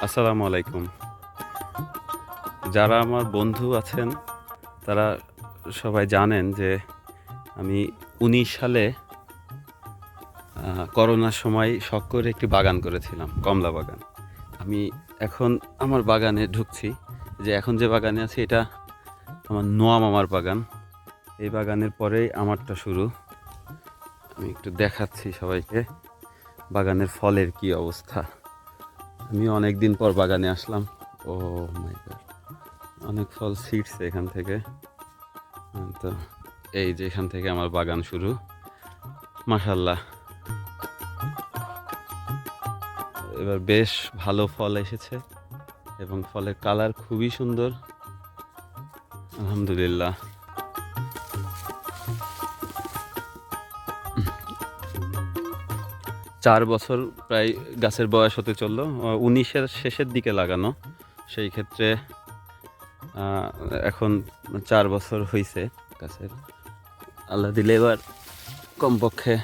আসসালামু আলাইকুম। যারা আমার বন্ধু আছেন তারা সবাই জানেন যে আমি ১৯ সালে করোনার সময় শখ করে একটি বাগান করেছিলাম, কমলা বাগান। আমি এখন আমার বাগানে ঢুকছি। এখন যে বাগানে আছি এটা আমার নোয়া মামার বাগান। এই বাগানের পরেই আমারটা শুরু। আমি একটু দেখাচ্ছি সবাইকে বাগানের ফলের কি অবস্থা। আমি অনেকদিন পর বাগানে আসলাম। ওহ মাই গড! অনেক ফল ছিঁড়ছে এখান থেকে। তো এই যে এখান থেকে আমার বাগান শুরু। মাশাআল্লাহ! এবার বেশ ভালো ফল এসেছে এবং ফলের কালার খুবই সুন্দর। আলহামদুলিল্লাহ। ৪ বছর প্রায় গাছের বয়স হতে চলল। ১৯-এর শেষের দিকে লাগানো। সেই ক্ষেত্রে আ এখন ৪ বছর হইছে গাছের। আল্লাহ দিলে এবার কমপক্ষে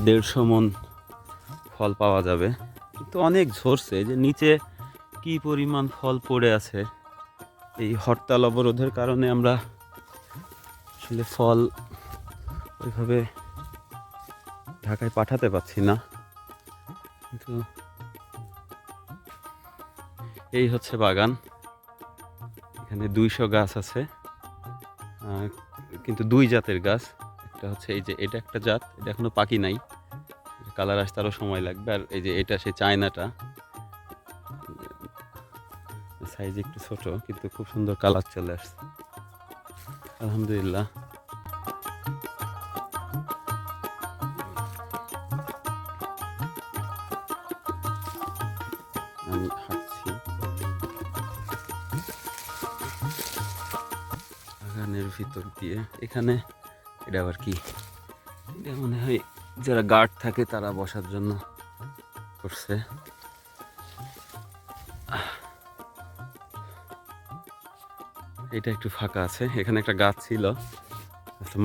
১৫০ মণ ফল পাওয়া যাবে। কিন্তু অনেক ঝরছে, যে নিচে কি পরিমাণ ফল পড়ে আছে। এই হরতাল অবরোধের কারণে আমরা আসলে ফল ওইভাবে ঢাকায় পাঠাতে পারছি না। কিন্তু এই হচ্ছে বাগান। এখানে ২০০ গাছ আছে। কিন্তু ২ জাতের গাছ। একটা হচ্ছে এই যে এটা একটা জাত, এটা এখনো পাকি নাই। কালার আসতে আরও সময় লাগবে। আর এই যে এটা সেই চায়নাটা। সাইজ একটু ছোট কিন্তু খুব সুন্দর কালার চলে আসছে। আলহামদুলিল্লাহ। আমি হাঁটছি বাগানের ভিতর দিয়ে। এখানে এটা আবার কি? এটা মনে হয় যারা গার্ড থাকে তারা বসার জন্য করছে। এটা একটু ফাঁকা আছে। এখানে একটা গাছ ছিল,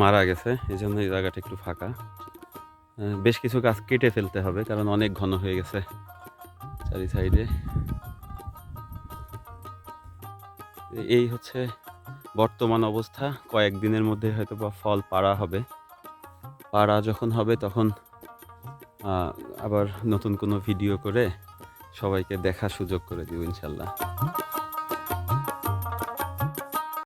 মারা গেছে, এই জন্য এই জায়গাটা একটু ফাঁকা। বেশ কিছু গাছ কেটে ফেলতে হবে কারণ অনেক ঘন হয়ে গেছে চারি সাইডে। এই হচ্ছে বর্তমান অবস্থা। কয়েকদিনের মধ্যে হয়তো বা ফল পাড়া হবে। পাড়া যখন হবে তখন আবার নতুন কোনো ভিডিও করে সবাইকে দেখার সুযোগ করে দিব ইনশাল্লাহ।